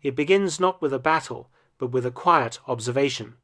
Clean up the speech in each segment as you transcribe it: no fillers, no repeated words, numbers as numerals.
It begins not with a battle, but with a quiet observation.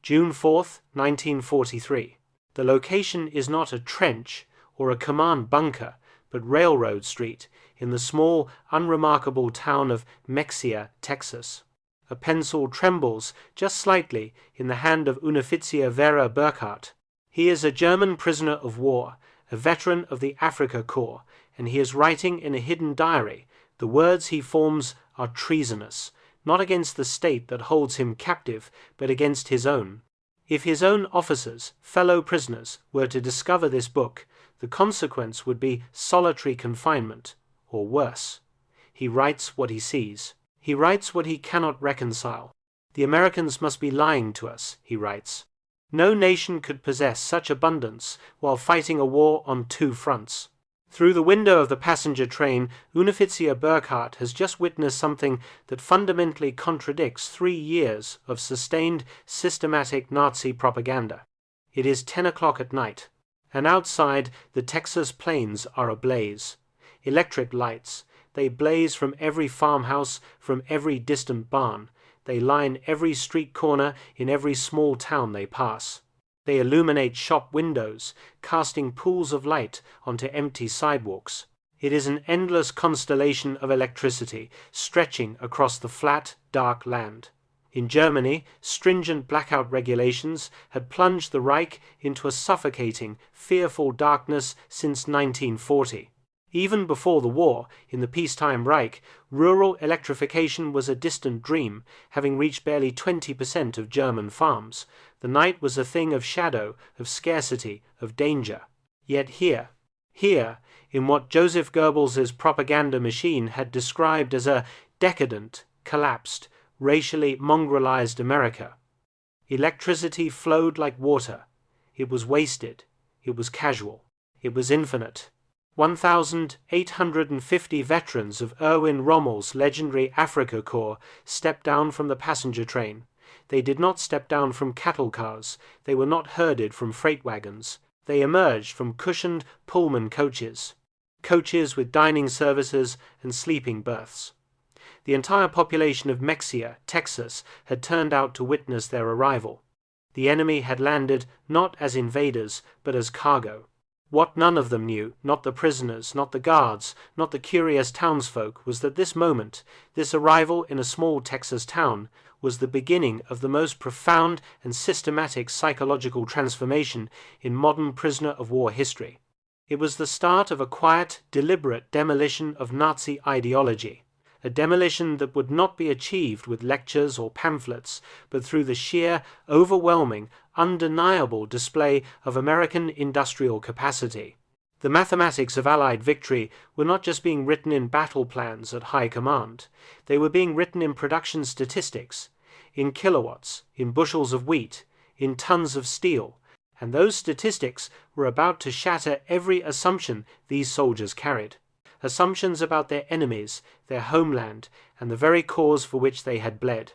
June 4th, 1943. The location is not a trench or a command bunker, but Railroad Street in the small, unremarkable town of Mexia, Texas. A pencil trembles just slightly in the hand of Unteroffizier Vera Burkhardt. He is a German prisoner of war, a veteran of the Africa Corps, and he is writing in a hidden diary. The words he forms are treasonous, not against the state that holds him captive, but against his own. If his own officers, fellow prisoners, were to discover this book, the consequence would be solitary confinement, or worse. He writes what he sees. He writes what he cannot reconcile. The Americans must be lying to us, he writes. No nation could possess such abundance while fighting a war on two fronts. Through the window of the passenger train, Unteroffizier Burkhardt has just witnessed something that fundamentally contradicts 3 years of sustained, systematic Nazi propaganda. It is 10 o'clock at night, and outside the Texas plains are ablaze. Electric lights. They blaze from every farmhouse, from every distant barn. They line every street corner in every small town they pass. They illuminate shop windows, casting pools of light onto empty sidewalks. It is an endless constellation of electricity stretching across the flat, dark land. In Germany, stringent blackout regulations had plunged the Reich into a suffocating, fearful darkness since 1940. Even before the war, in the peacetime Reich, rural electrification was a distant dream, having reached barely 20% of German farms. The night was a thing of shadow, of scarcity, of danger. Yet here, in what Joseph Goebbels' propaganda machine had described as a decadent, collapsed, racially mongrelized America, electricity flowed like water. It was wasted. It was casual. It was infinite. 1,850 veterans of Erwin Rommel's legendary Africa Corps stepped down from the passenger train. They did not step down from cattle cars. They were not herded from freight wagons. They emerged from cushioned Pullman coaches with dining services and sleeping berths. The entire population of Mexia, Texas, had turned out to witness their arrival. The enemy had landed not as invaders, but as cargo. What none of them knew, not the prisoners, not the guards, not the curious townsfolk, was that this moment, this arrival in a small Texas town, was the beginning of the most profound and systematic psychological transformation in modern prisoner-of-war history. It was the start of a quiet, deliberate demolition of Nazi ideology, a demolition that would not be achieved with lectures or pamphlets, but through the sheer, overwhelming, undeniable display of American industrial capacity. The mathematics of Allied victory were not just being written in battle plans at high command. They were being written in production statistics, in kilowatts, in bushels of wheat, in tons of steel, and those statistics were about to shatter every assumption these soldiers carried. Assumptions about their enemies, their homeland, and the very cause for which they had bled.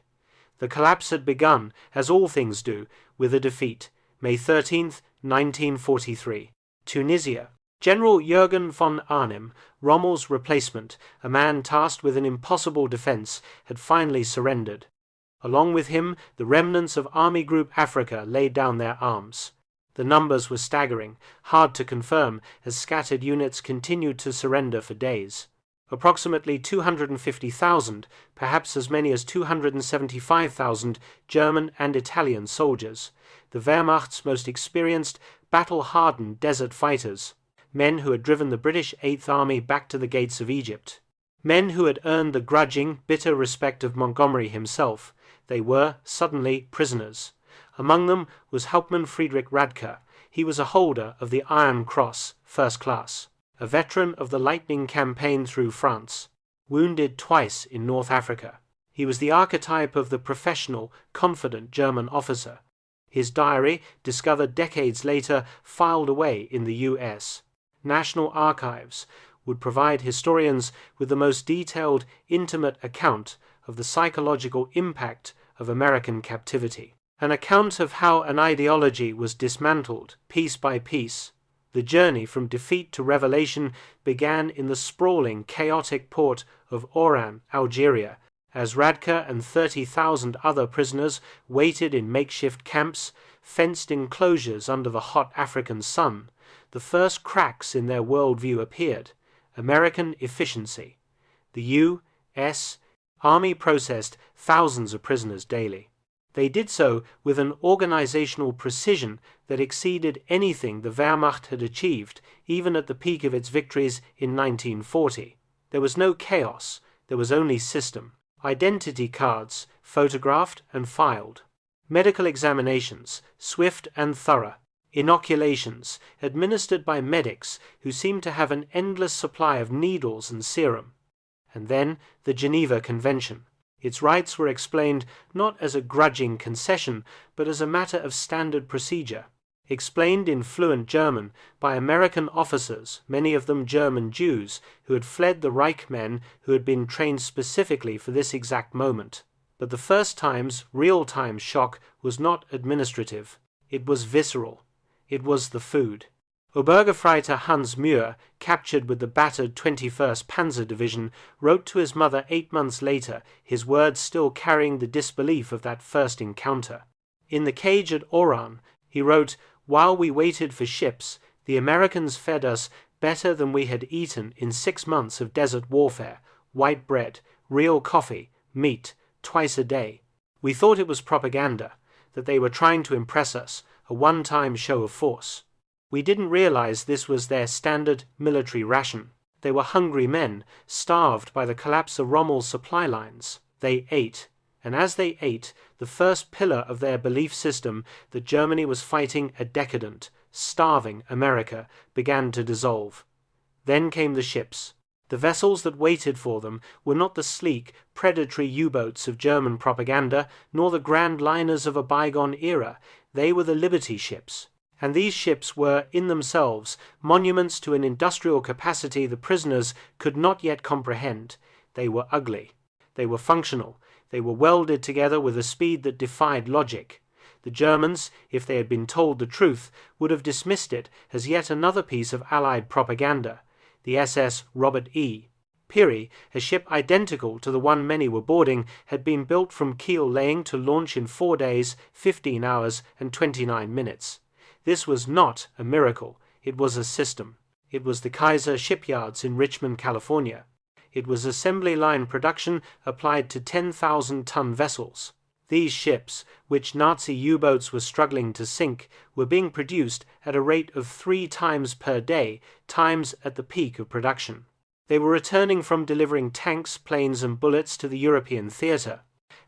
The collapse had begun, as all things do, with a defeat. May 13th, 1943. Tunisia. General Jürgen von Arnim, Rommel's replacement, a man tasked with an impossible defense, had finally surrendered. Along with him, the remnants of Army Group Africa laid down their arms. The numbers were staggering, hard to confirm, as scattered units continued to surrender for days. Approximately 250,000, perhaps as many as 275,000 German and Italian soldiers, the Wehrmacht's most experienced, battle-hardened desert fighters, men who had driven the British Eighth Army back to the gates of Egypt, men who had earned the grudging, bitter respect of Montgomery himself. They were, suddenly, prisoners. Among them was Hauptmann Friedrich Radke. He was a holder of the Iron Cross, First Class, a veteran of the Lightning Campaign through France, wounded twice in North Africa. He was the archetype of the professional, confident German officer. His diary, discovered decades later, filed away in the U.S. National Archives would provide historians with the most detailed, intimate account of the psychological impact of American captivity. An account of how an ideology was dismantled, piece by piece. The journey from defeat to revelation began in the sprawling, chaotic port of Oran, Algeria, As Radke and 30,000 other prisoners waited in makeshift camps, fenced enclosures under the hot African sun, the first cracks in their worldview appeared. American efficiency. The U.S. Army processed thousands of prisoners daily. They did so with an organizational precision that exceeded anything the Wehrmacht had achieved, even at the peak of its victories in 1940. There was no chaos, there was only system. Identity cards, photographed and filed. Medical examinations, swift and thorough. Inoculations, administered by medics who seemed to have an endless supply of needles and serum. And then the Geneva Convention. Its rights were explained not as a grudging concession, but as a matter of standard procedure. Explained in fluent German by American officers, many of them German Jews, who had fled the Reich men who had been trained specifically for this exact moment. But the first time's real-time shock was not administrative. It was visceral. It was the food. Obergefreiter Hans Mühr, captured with the battered 21st Panzer Division, wrote to his mother 8 months later, his words still carrying the disbelief of that first encounter. In the cage at Oran, he wrote, "While we waited for ships, the Americans fed us better than we had eaten in 6 months of desert warfare, white bread, real coffee, meat, twice a day. We thought it was propaganda, that they were trying to impress us, a one-time show of force. We didn't realize this was their standard military ration. They were hungry men, starved by the collapse of Rommel's supply lines. They ate, and as they ate, the first pillar of their belief system that Germany was fighting a decadent, starving America began to dissolve. Then came the ships. The vessels that waited for them were not the sleek, predatory U-boats of German propaganda, nor the grand liners of a bygone era. They were the Liberty ships. And these ships were, in themselves, monuments to an industrial capacity the prisoners could not yet comprehend. They were ugly. They were functional. They were welded together with a speed that defied logic. The Germans, if they had been told the truth, would have dismissed it as yet another piece of Allied propaganda. The SS Robert E. Peary, a ship identical to the one many were boarding, had been built from keel laying to launch in 4 days, 15 hours, and 29 minutes. This was not a miracle. It was a system. It was the Kaiser shipyards in Richmond, California. It was assembly line production applied to 10,000-ton vessels. These ships, which Nazi U-boats were struggling to sink, were being produced at a rate of 3 times per day, times at the peak of production. They were returning from delivering tanks, planes, and bullets to the European theatre,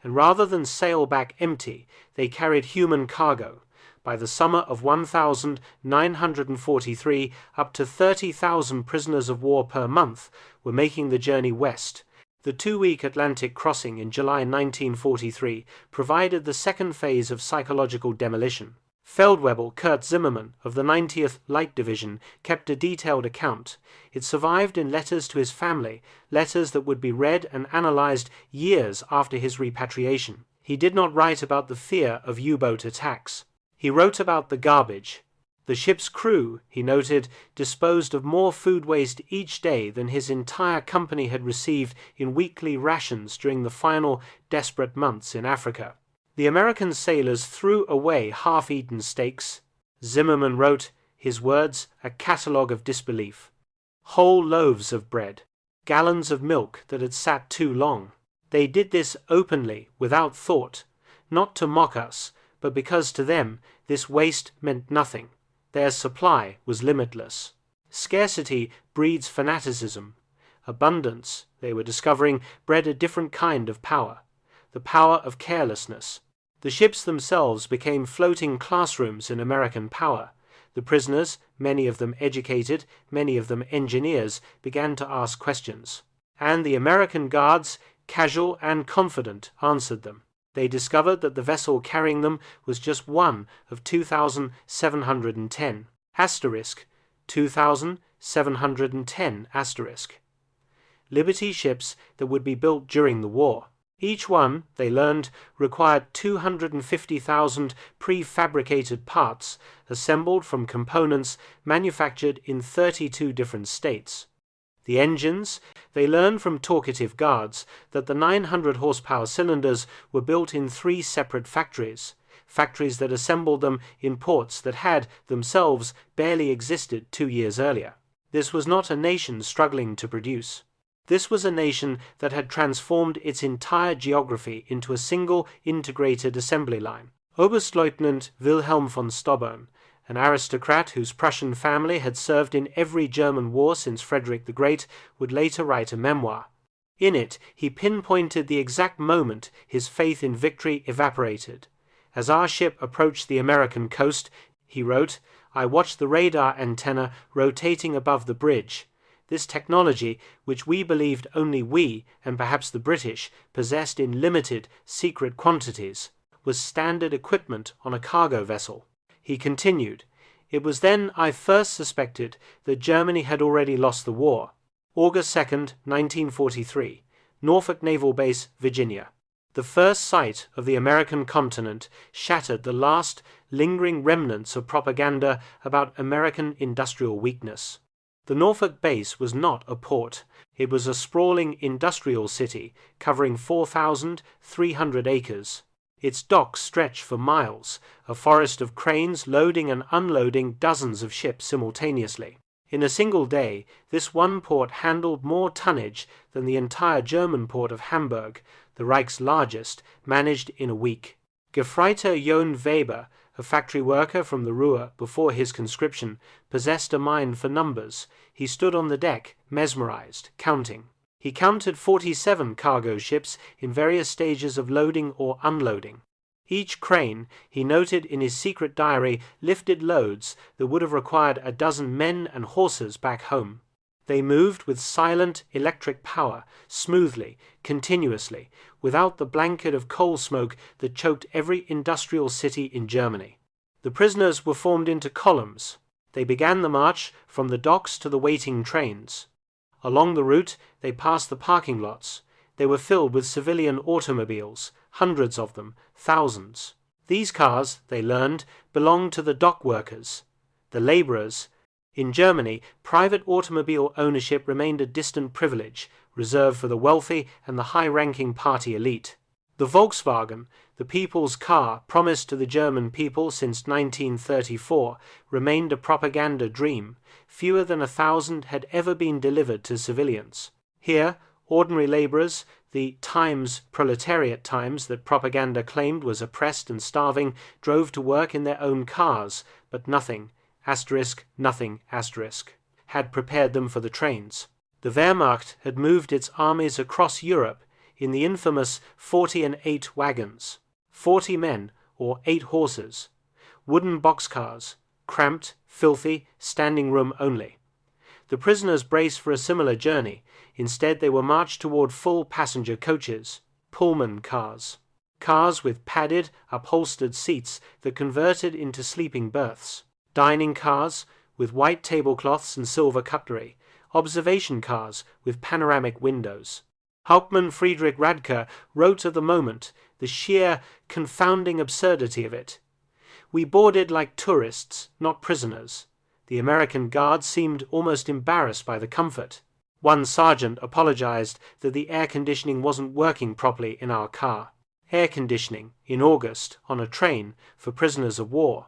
and rather than sail back empty, they carried human cargo. By the summer of 1943, up to 30,000 prisoners of war per month were making the journey west. The 2-week Atlantic crossing in July 1943 provided the second phase of psychological demolition. Feldwebel Kurt Zimmermann of the 90th Light Division kept a detailed account. It survived in letters to his family, letters that would be read and analyzed years after his repatriation. He did not write about the fear of U-boat attacks. He wrote about the garbage. The ship's crew, he noted, disposed of more food waste each day than his entire company had received in weekly rations during the final desperate months in Africa. The American sailors threw away half-eaten steaks. Zimmermann wrote, his words, a catalogue of disbelief. Whole loaves of bread, gallons of milk that had sat too long. They did this openly, without thought, not to mock us, but because to them this waste meant nothing. Their supply was limitless. Scarcity breeds fanaticism. Abundance, they were discovering, bred a different kind of power, the power of carelessness. The ships themselves became floating classrooms in American power. The prisoners, many of them educated, many of them engineers, began to ask questions. And the American guards, casual and confident, answered them. They discovered that the vessel carrying them was just one of 2,710. Asterisk, 2,710 asterisk. Liberty ships that would be built during the war. Each one, they learned, required 250,000 prefabricated parts assembled from components manufactured in 32 different states. The engines, they learned from talkative guards that the 900 horsepower cylinders were built in 3 separate factories that assembled them in ports that had, themselves, barely existed 2 years earlier. This was not a nation struggling to produce. This was a nation that had transformed its entire geography into a single integrated assembly line. Oberstleutnant Wilhelm von Staubbern, an aristocrat whose Prussian family had served in every German war since Frederick the Great, would later write a memoir. In it, he pinpointed the exact moment his faith in victory evaporated. As our ship approached the American coast, he wrote, I watched the radar antenna rotating above the bridge. This technology, which we believed only we, and perhaps the British, possessed in limited, secret quantities, was standard equipment on a cargo vessel. He continued, It was then I first suspected that Germany had already lost the war. August 2nd, 1943, Norfolk Naval Base, Virginia. The first sight of the American continent shattered the last lingering remnants of propaganda about American industrial weakness. The Norfolk base was not a port. It was a sprawling industrial city covering 4,300 acres. Its docks stretched for miles, a forest of cranes loading and unloading dozens of ships simultaneously. In a single day, this one port handled more tonnage than the entire German port of Hamburg, the Reich's largest, managed in a week. Gefreiter Johann Weber, a factory worker from the Ruhr before his conscription, possessed a mind for numbers. He stood on the deck, mesmerized, counting. He counted 47 cargo ships in various stages of loading or unloading. Each crane, he noted in his secret diary, lifted loads that would have required a dozen men and horses back home. They moved with silent electric power, smoothly, continuously, without the blanket of coal smoke that choked every industrial city in Germany. The prisoners were formed into columns. They began the march from the docks to the waiting trains. Along the route, they passed the parking lots. They were filled with civilian automobiles, hundreds of them, thousands. These cars, they learned, belonged to the dock workers, the laborers. In Germany, private automobile ownership remained a distant privilege, reserved for the wealthy and the high-ranking party elite. The Volkswagen, the people's car promised to the German people since 1934, remained a propaganda dream. Fewer than 1,000 had ever been delivered to civilians. Here, ordinary laborers, the Times, proletariat Times that propaganda claimed was oppressed and starving, drove to work in their own cars, but nothing, nothing, had prepared them for the trains. The Wehrmacht had moved its armies across Europe in the infamous 40 and 8 wagons, 40 men or 8 horses, wooden boxcars, cramped, filthy, standing room only. The prisoners braced for a similar journey. Instead, they were marched toward full passenger coaches, Pullman cars with padded, upholstered seats that converted into sleeping berths, dining cars with white tablecloths and silver cutlery, observation cars with panoramic windows. Hauptmann Friedrich Radke wrote of the moment, the sheer, confounding absurdity of it. We boarded like tourists, not prisoners. The American guards seemed almost embarrassed by the comfort. One sergeant apologized that the air conditioning wasn't working properly in our car. Air conditioning, in August, on a train, for prisoners of war.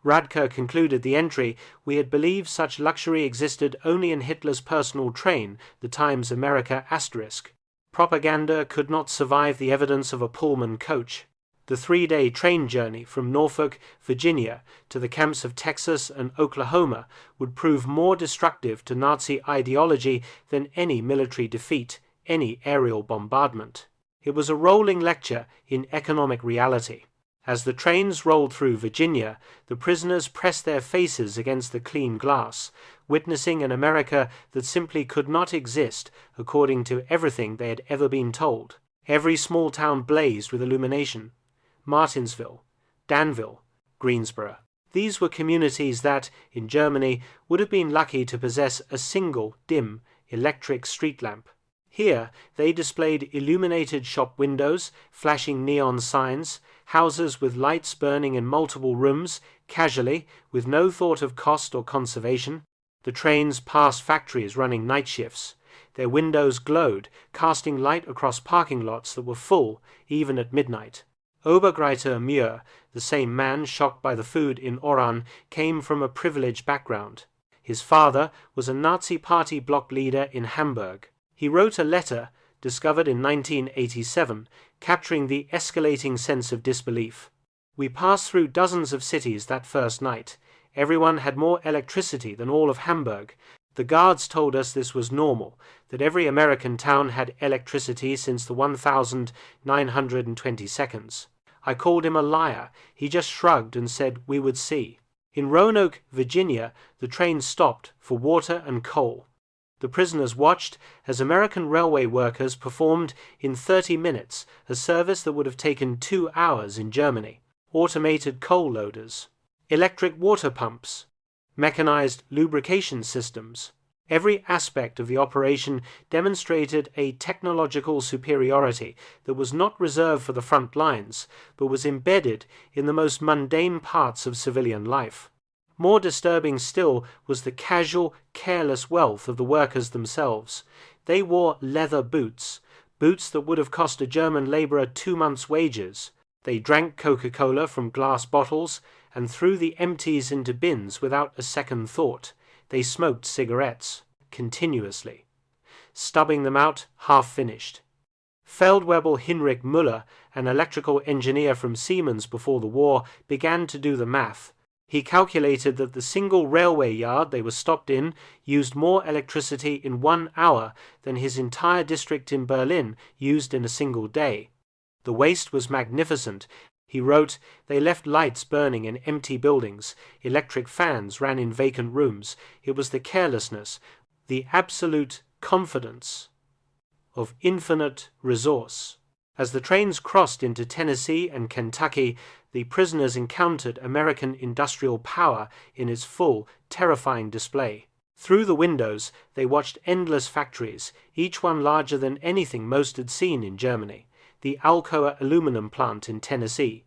Radke concluded the entry, we had believed such luxury existed only in Hitler's personal train, the Times America *. Propaganda could not survive the evidence of a Pullman coach. The 3-day train journey from Norfolk, Virginia, to the camps of Texas and Oklahoma would prove more destructive to Nazi ideology than any military defeat, any aerial bombardment. It was a rolling lecture in economic reality. As the trains rolled through Virginia, the prisoners pressed their faces against the clean glass, witnessing an America that simply could not exist according to everything they had ever been told. Every small town blazed with illumination. Martinsville, Danville, Greensboro. These were communities that, in Germany, would have been lucky to possess a single, dim, electric street lamp. Here, they displayed illuminated shop windows, flashing neon signs, houses with lights burning in multiple rooms, casually, with no thought of cost or conservation. The trains passed factories running night shifts. Their windows glowed, casting light across parking lots that were full, even at midnight. Obergreiter Muir, the same man shocked by the food in Oran, came from a privileged background. His father was a Nazi party bloc leader in Hamburg. He wrote a letter, discovered in 1987, capturing the escalating sense of disbelief. We passed through dozens of cities that first night. Everyone had more electricity than all of Hamburg. The guards told us this was normal, that every American town had electricity since the 1922nd. I called him a liar. He just shrugged and said we would see. In Roanoke, Virginia, the train stopped for water and coal. The prisoners watched as American railway workers performed in 30 minutes a service that would have taken 2 hours in Germany. Automated coal loaders, electric water pumps, mechanized lubrication systems. Every aspect of the operation demonstrated a technological superiority that was not reserved for the front lines, but was embedded in the most mundane parts of civilian life. More disturbing still was the casual, careless wealth of the workers themselves. They wore leather boots, boots that would have cost a German laborer 2 months' wages. They drank Coca-Cola from glass bottles and threw the empties into bins without a second thought. They smoked cigarettes, continuously, stubbing them out half-finished. Feldwebel Hinrich Müller, an electrical engineer from Siemens before the war, began to do the math. He calculated that the single railway yard they were stopped in used more electricity in 1 hour than his entire district in Berlin used in a single day. The waste was magnificent. He wrote, they left lights burning in empty buildings, electric fans ran in vacant rooms. It was the carelessness, the absolute confidence of infinite resource. As the trains crossed into Tennessee and Kentucky, the prisoners encountered American industrial power in its full, terrifying display. Through the windows, they watched endless factories, each one larger than anything most had seen in Germany. The Alcoa aluminum plant in Tennessee.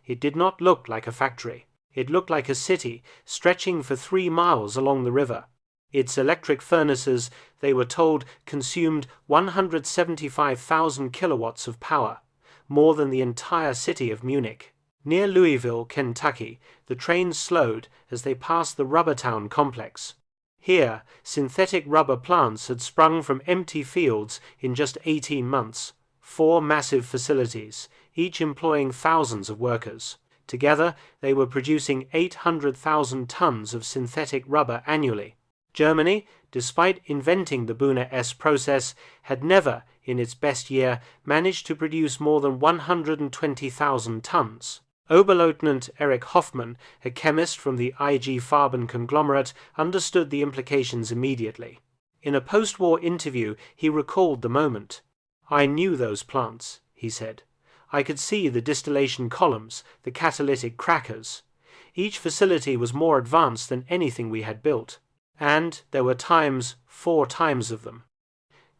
It did not look like a factory. It looked like a city stretching for 3 miles along the river. Its electric furnaces, they were told, consumed 175,000 kilowatts of power, more than the entire city of Munich. Near Louisville, Kentucky, the train slowed as they passed the Rubbertown complex. Here, synthetic rubber plants had sprung from empty fields in just 18 months. 4 massive facilities, each employing thousands of workers. Together, they were producing 800,000 tons of synthetic rubber annually. Germany, despite inventing the Bühne S process, had never, in its best year, managed to produce more than 120,000 tons. Oberleutnant Erich Hoffmann, a chemist from the IG Farben conglomerate, understood the implications immediately. In a post-war interview, he recalled the moment. I knew those plants, he said. I could see the distillation columns, the catalytic crackers. Each facility was more advanced than anything we had built. And there were 4 times of them.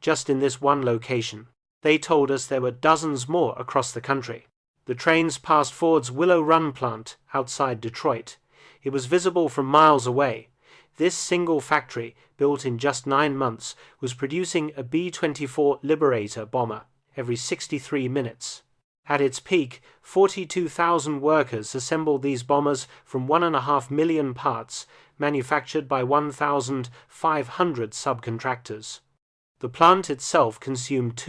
Just in this one location. They told us there were dozens more across the country. The trains passed Ford's Willow Run plant outside Detroit. It was visible from miles away. This single factory, built in just 9 months, was producing a B-24 Liberator bomber every 63 minutes. At its peak, 42,000 workers assembled these bombers from 1.5 million parts, manufactured by 1,500 subcontractors. The plant itself consumed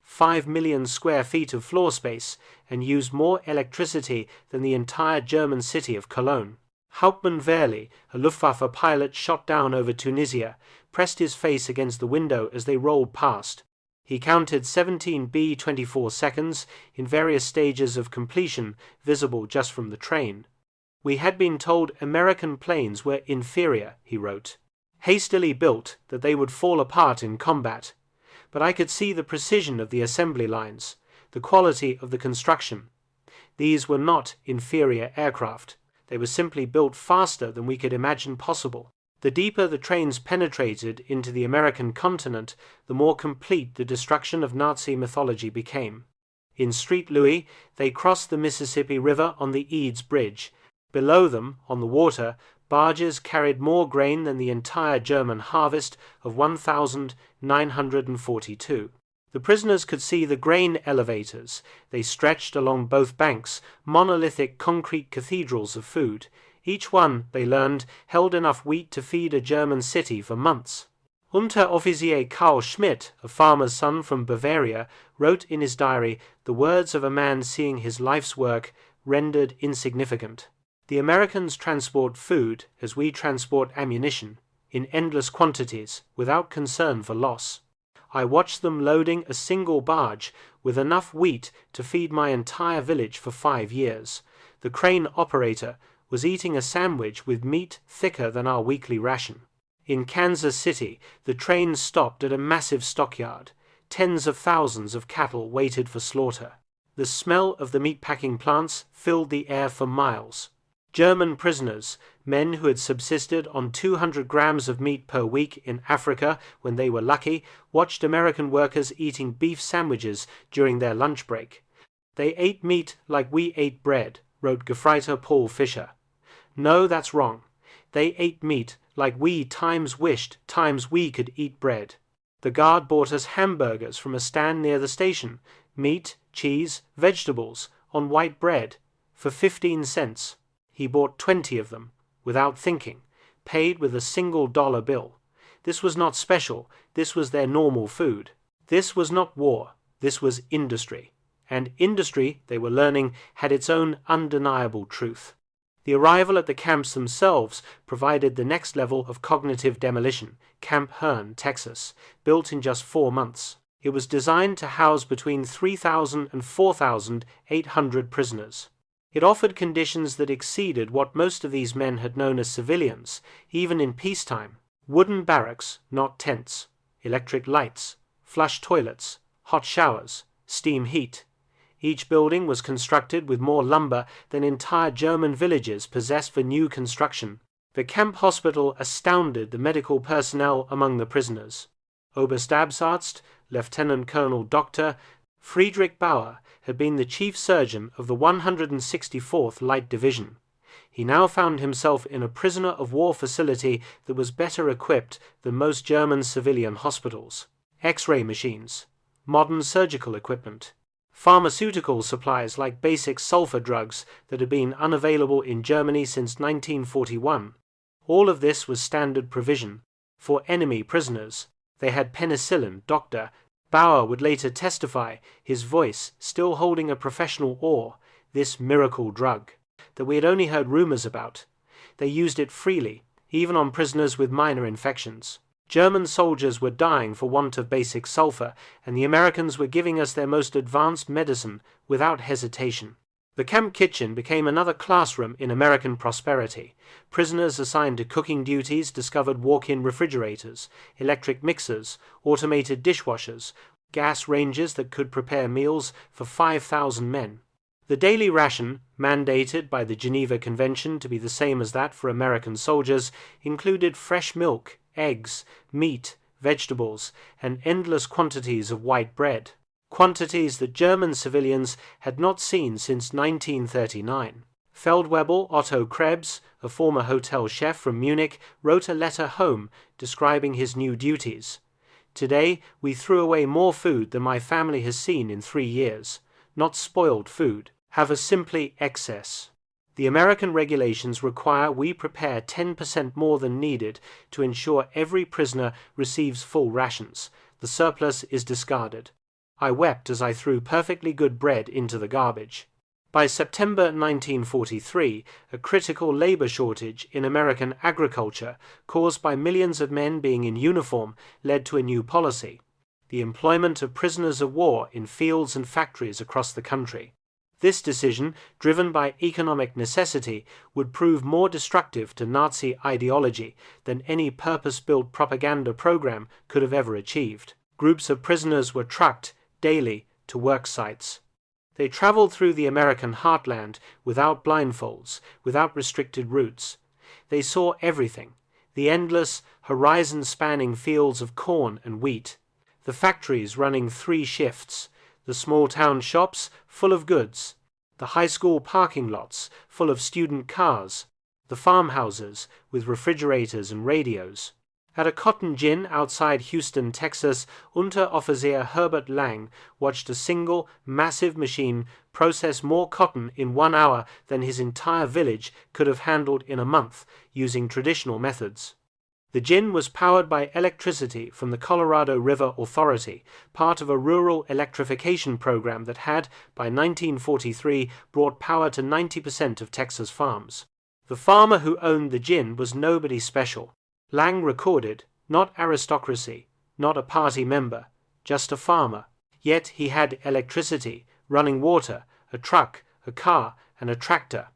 5 million square feet of floor space and used more electricity than the entire German city of Cologne. Hauptmann Wehrli, a Luftwaffe pilot shot down over Tunisia, pressed his face against the window as they rolled past. He counted 17 B-24 seconds in various stages of completion visible just from the train. We had been told American planes were inferior, he wrote. Hastily built that they would fall apart in combat. But I could see the precision of the assembly lines, the quality of the construction. These were not inferior aircraft. They were simply built faster than we could imagine possible. The deeper the trains penetrated into the American continent, the more complete the destruction of Nazi mythology became. In Street Louis, they crossed the Mississippi River on the Eads Bridge. Below them, on the water, Barges carried more grain than the entire German harvest of 1,942. The prisoners could see the grain elevators. They stretched along both banks, monolithic concrete cathedrals of food. Each one, they learned, held enough wheat to feed a German city for months. Unteroffizier Karl Schmidt, a farmer's son from Bavaria, wrote in his diary the words of a man seeing his life's work rendered insignificant. The Americans transport food, as we transport ammunition, in endless quantities, without concern for loss. I watched them loading a single barge with enough wheat to feed my entire village for 5 years. The crane operator was eating a sandwich with meat thicker than our weekly ration. In Kansas City, the train stopped at a massive stockyard. Tens of thousands of cattle waited for slaughter. The smell of the meatpacking plants filled the air for miles. German prisoners, men who had subsisted on 200 grams of meat per week in Africa when they were lucky, watched American workers eating beef sandwiches during their lunch break. They ate meat like we ate bread, wrote Gefreiter Paul Fischer. No, that's wrong. They ate meat like we times wished times we could eat bread. The guard bought us hamburgers from a stand near the station, meat, cheese, vegetables, on white bread, for 15 cents. He bought 20 of them, without thinking, paid with a single dollar bill. This was not special, this was their normal food. This was not war, this was industry. And industry, they were learning, had its own undeniable truth. The arrival at the camps themselves provided the next level of cognitive demolition, Camp Hearn, Texas, built in just 4 months. It was designed to house between 3,000 and 4,800 prisoners. It offered conditions that exceeded what most of these men had known as civilians, even in peacetime. Wooden barracks, not tents, electric lights, flush toilets, hot showers, steam heat. Each building was constructed with more lumber than entire German villages possessed for new construction. The camp hospital astounded the medical personnel among the prisoners. Oberstabsarzt, Lieutenant Colonel Dr. Friedrich Bauer, had been the chief surgeon of the 164th Light Division. He now found himself in a prisoner of war facility that was better equipped than most German civilian hospitals. X-ray machines, modern surgical equipment, pharmaceutical supplies like basic sulfur drugs that had been unavailable in Germany since 1941. All of this was standard provision. For enemy prisoners, they had penicillin, Dr. Bauer would later testify, his voice still holding a professional awe, this miracle drug, that we had only heard rumors about. They used it freely, even on prisoners with minor infections. German soldiers were dying for want of basic sulfur, and the Americans were giving us their most advanced medicine without hesitation. The camp kitchen became another classroom in American prosperity. Prisoners assigned to cooking duties discovered walk-in refrigerators, electric mixers, automated dishwashers, gas ranges that could prepare meals for 5,000 men. The daily ration, mandated by the Geneva Convention to be the same as that for American soldiers, included fresh milk, eggs, meat, vegetables, and endless quantities of white bread. Quantities that German civilians had not seen since 1939. Feldwebel Otto Krebs, a former hotel chef from Munich, wrote a letter home describing his new duties. Today, we threw away more food than my family has seen in 3 years. Not spoiled food. Have a simply excess. The American regulations require we prepare 10% more than needed to ensure every prisoner receives full rations. The surplus is discarded. I wept as I threw perfectly good bread into the garbage. By September 1943, a critical labor shortage in American agriculture, caused by millions of men being in uniform, led to a new policy: the employment of prisoners of war in fields and factories across the country. This decision, driven by economic necessity, would prove more destructive to Nazi ideology than any purpose-built propaganda program could have ever achieved. Groups of prisoners were trucked daily to work sites. They traveled through the American heartland without blindfolds, without restricted routes. They saw everything: the endless, horizon-spanning fields of corn and wheat, the factories running 3 shifts, the small-town shops full of goods, the high school parking lots full of student cars, the farmhouses with refrigerators and radios. At a cotton gin outside Houston, Texas, Unteroffizier Herbert Lang watched a single, massive machine process more cotton in 1 hour than his entire village could have handled in a month using traditional methods. The gin was powered by electricity from the Colorado River Authority, part of a rural electrification program that had, by 1943, brought power to 90% of Texas farms. The farmer who owned the gin was nobody special. Lang recorded, not aristocracy, not a party member, just a farmer. Yet he had electricity, running water, a truck, a car, and a tractor.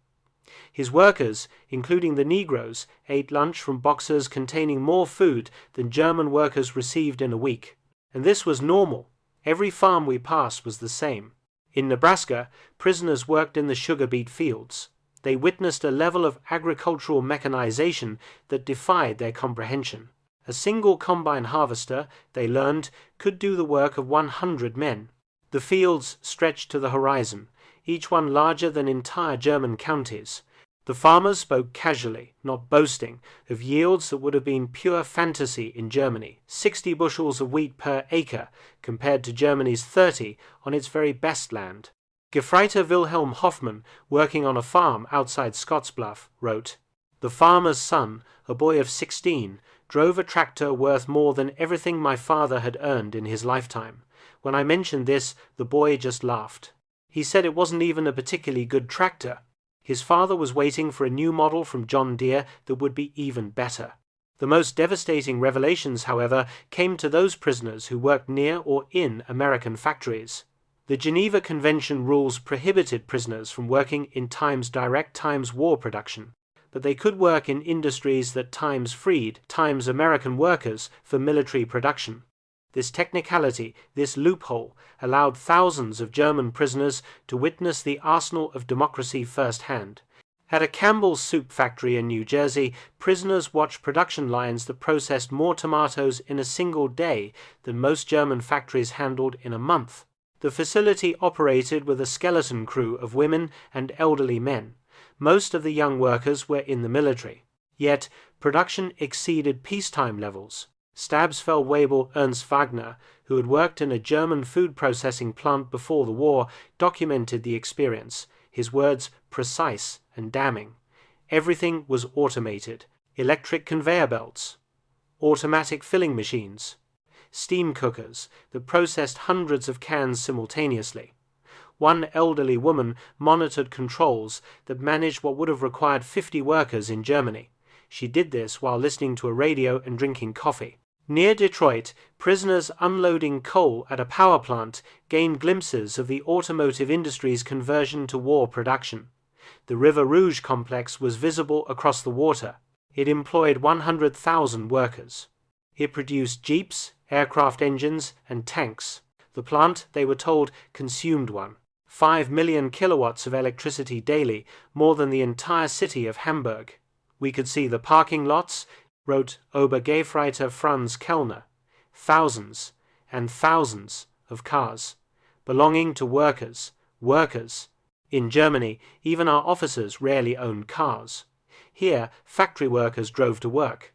His workers, including the Negroes, ate lunch from boxes containing more food than German workers received in a week. And this was normal. Every farm we passed was the same. In Nebraska, prisoners worked in the sugar beet fields. They witnessed a level of agricultural mechanization that defied their comprehension. A single combine harvester, they learned, could do the work of 100 men. The fields stretched to the horizon, each one larger than entire German counties. The farmers spoke casually, not boasting, of yields that would have been pure fantasy in Germany, 60 bushels of wheat per acre, compared to Germany's 30 on its very best land. Gefreiter Wilhelm Hoffmann, working on a farm outside Scottsbluff, wrote, "The farmer's son, a boy of 16, drove a tractor worth more than everything my father had earned in his lifetime. When I mentioned this, the boy just laughed. He said it wasn't even a particularly good tractor. His father was waiting for a new model from John Deere that would be even better." The most devastating revelations, however, came to those prisoners who worked near or in American factories. The Geneva Convention rules prohibited prisoners from working in Times direct Times war production, but they could work in industries that Times freed Times American workers for military production. This technicality, this loophole, allowed thousands of German prisoners to witness the arsenal of democracy firsthand. At a Campbell's soup factory in New Jersey, prisoners watched production lines that processed more tomatoes in a single day than most German factories handled in a month. The facility operated with a skeleton crew of women and elderly men. Most of the young workers were in the military. Yet, production exceeded peacetime levels. Stabsfeld-Weibel Ernst Wagner, who had worked in a German food processing plant before the war, documented the experience, his words precise and damning. Everything was automated. Electric conveyor belts, automatic filling machines, steam cookers that processed hundreds of cans simultaneously. One elderly woman monitored controls that managed what would have required 50 workers in Germany. She did this while listening to a radio and drinking coffee. Near Detroit, prisoners unloading coal at a power plant gained glimpses of the automotive industry's conversion to war production. The River Rouge complex was visible across the water. It employed 100,000 workers. It produced jeeps, aircraft engines, and tanks. The plant, they were told, consumed 5 million kilowatts of electricity daily, more than the entire city of Hamburg. We could see the parking lots, wrote Obergefreiter Franz Kellner, thousands and thousands of cars, belonging to workers. In Germany, even our officers rarely owned cars. Here, factory workers drove to work.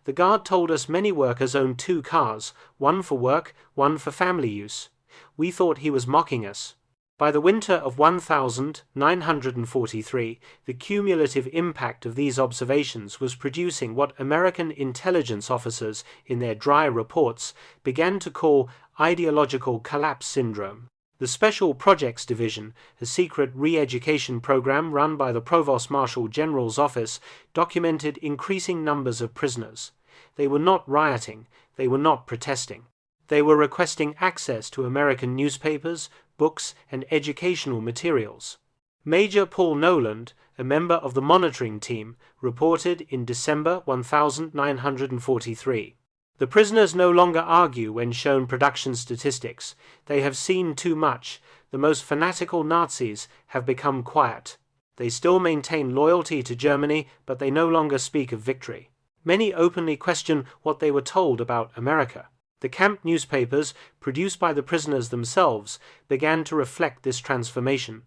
The guard told us many workers owned 2 cars, one for work, one for family use. We thought he was mocking us. By the winter of 1943, the cumulative impact of these observations was producing what American intelligence officers, in their dry reports, began to call ideological collapse syndrome. The Special Projects Division, a secret re-education program run by the Provost Marshal General's office, documented increasing numbers of prisoners. They were not rioting, they were not protesting. They were requesting access to American newspapers, books, and educational materials. Major Paul Noland, a member of the monitoring team, reported in December 1943. The prisoners no longer argue when shown production statistics. They have seen too much. The most fanatical Nazis have become quiet. They still maintain loyalty to Germany, but they no longer speak of victory. Many openly question what they were told about America. The camp newspapers, produced by the prisoners themselves, began to reflect this transformation.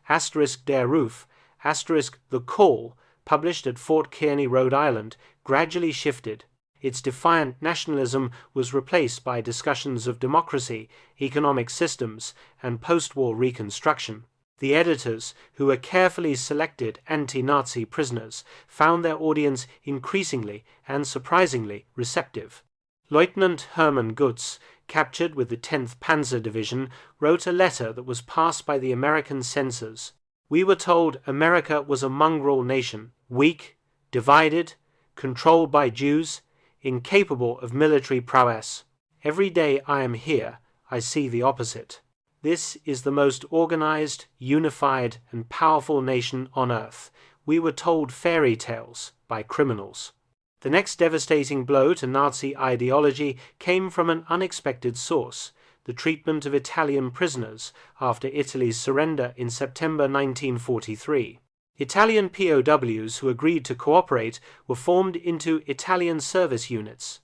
*Der Ruf*, *The Call*, published at Fort Kearny, Rhode Island, gradually shifted. Its defiant nationalism was replaced by discussions of democracy, economic systems, and post-war reconstruction. The editors, who were carefully selected anti-Nazi prisoners, found their audience increasingly and surprisingly receptive. Lieutenant Hermann Gutz, captured with the 10th Panzer Division, wrote a letter that was passed by the American censors. We were told America was a mongrel nation, weak, divided, controlled by Jews, incapable of military prowess. Every day I am here, I see the opposite. This is the most organized, unified, and powerful nation on earth. We were told fairy tales by criminals. The next devastating blow to Nazi ideology came from an unexpected source: the treatment of Italian prisoners after Italy's surrender in September 1943. Italian POWs who agreed to cooperate were formed into Italian service units.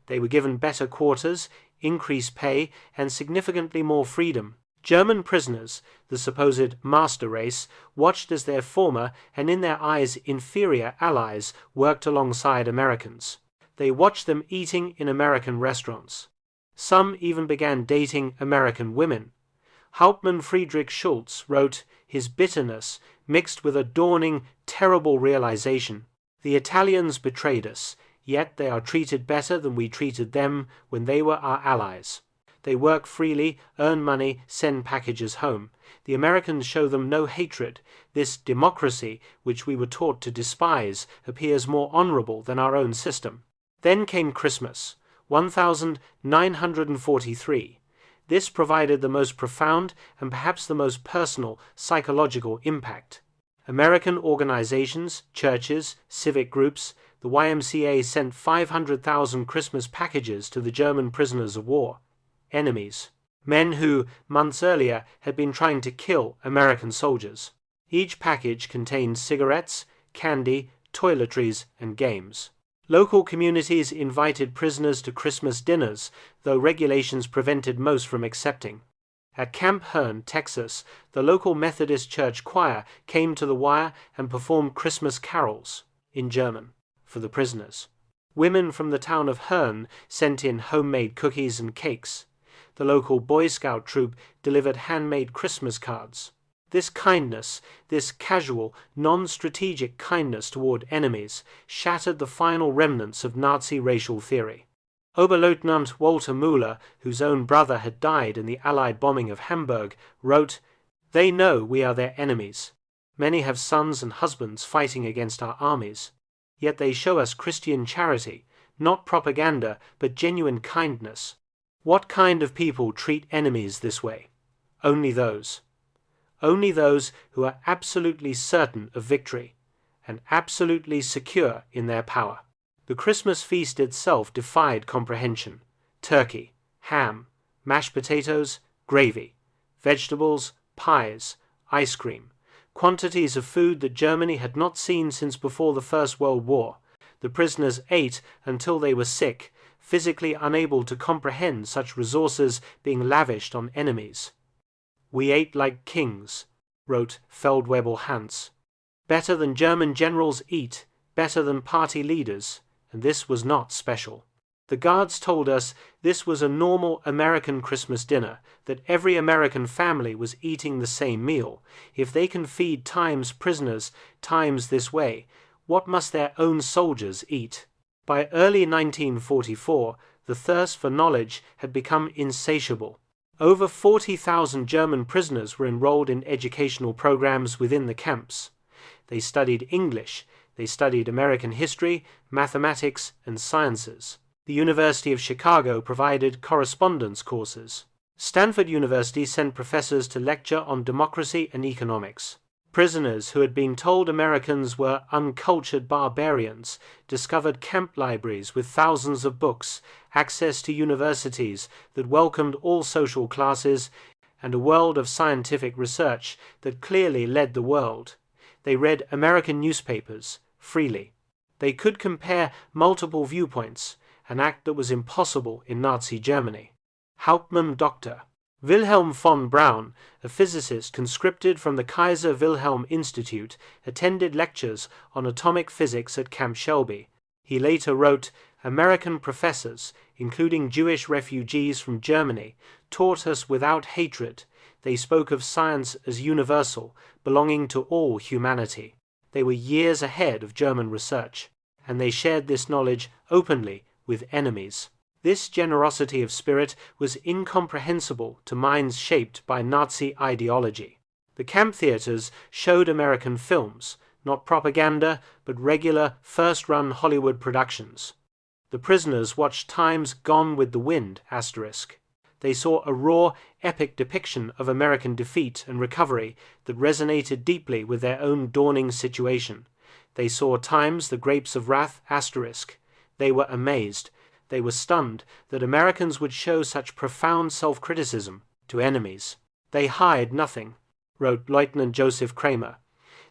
They were given better quarters, increased pay, and significantly more freedom. German prisoners, the supposed master race, watched as their former and in their eyes inferior allies worked alongside Americans. They watched them eating in American restaurants. Some even began dating American women. Hauptmann Friedrich Schultz wrote his bitterness mixed with a dawning, terrible realization. The Italians betrayed us, yet they are treated better than we treated them when they were our allies. They work freely, earn money, send packages home. The Americans show them no hatred. This democracy, which we were taught to despise, appears more honorable than our own system. Then came Christmas, 1943. This provided the most profound and perhaps the most personal psychological impact. American organizations, churches, civic groups, the YMCA sent 500,000 Christmas packages to the German prisoners of war. Enemies. Men who, months earlier, had been trying to kill American soldiers. Each package contained cigarettes, candy, toiletries, and games. Local communities invited prisoners to Christmas dinners, though regulations prevented most from accepting. At Camp Hearn, Texas, the local Methodist church choir came to the wire and performed Christmas carols, in German, for the prisoners. Women from the town of Hearn sent in homemade cookies and cakes. The local Boy Scout troop delivered handmade Christmas cards. This kindness, this casual, non-strategic kindness toward enemies, shattered the final remnants of Nazi racial theory. Oberleutnant Walter Müller, whose own brother had died in the Allied bombing of Hamburg, wrote, "They know we are their enemies. Many have sons and husbands fighting against our armies. Yet they show us Christian charity, not propaganda, but genuine kindness. What kind of people treat enemies this way? Only those. Only those who are absolutely certain of victory and absolutely secure in their power." The Christmas feast itself defied comprehension. Turkey, ham, mashed potatoes, gravy, vegetables, pies, ice cream, quantities of food that Germany had not seen since before the First World War. The prisoners ate until they were sick, physically unable to comprehend such resources being lavished on enemies. "We ate like kings," wrote Feldwebel Hans. "Better than German generals eat, better than party leaders, and this was not special." The guards told us this was a normal American Christmas dinner, that every American family was eating the same meal. If they can feed times prisoners times this way, what must their own soldiers eat? By early 1944, the thirst for knowledge had become insatiable. Over 40,000 German prisoners were enrolled in educational programs within the camps. They studied English, they studied American history, mathematics, and sciences. The University of Chicago provided correspondence courses. Stanford University sent professors to lecture on democracy and economics. Prisoners who had been told Americans were uncultured barbarians discovered camp libraries with thousands of books, access to universities that welcomed all social classes, and a world of scientific research that clearly led the world. They read American newspapers freely. They could compare multiple viewpoints, an act that was impossible in Nazi Germany. Hauptmann Doctor. Wilhelm von Braun, a physicist conscripted from the Kaiser Wilhelm Institute, attended lectures on atomic physics at Camp Shelby. He later wrote, "American professors, including Jewish refugees from Germany, taught us without hatred. They spoke of science as universal, belonging to all humanity. They were years ahead of German research, and they shared this knowledge openly with enemies." This generosity of spirit was incomprehensible to minds shaped by Nazi ideology. The camp theaters showed American films, not propaganda, but regular first-run Hollywood productions. The prisoners watched Times Gone with the Wind*. They saw a raw, epic depiction of American defeat and recovery that resonated deeply with their own dawning situation. They saw Times The Grapes of Wrath*. They were amazed. They were stunned that Americans would show such profound self-criticism to enemies. "They hide nothing," wrote Lieutenant Joseph Kramer.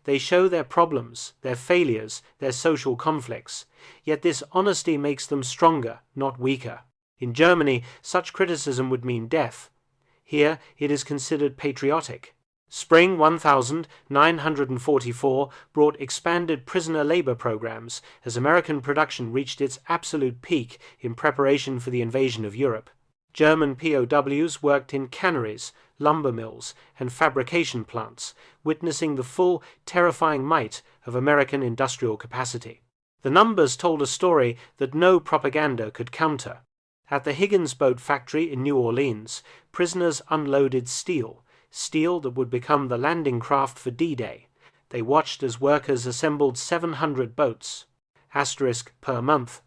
"They show their problems, their failures, their social conflicts. Yet this honesty makes them stronger, not weaker." In Germany, such criticism would mean death. Here it is considered patriotic. Spring 1944 brought expanded prisoner labor programs as American production reached its absolute peak in preparation for the invasion of Europe. German POWs worked in canneries, lumber mills, and fabrication plants, witnessing the full, terrifying might of American industrial capacity. The numbers told a story that no propaganda could counter. At the Higgins boat factory in New Orleans, prisoners unloaded steel that would become the landing craft for D-Day. They watched as workers assembled 700 boats, per month,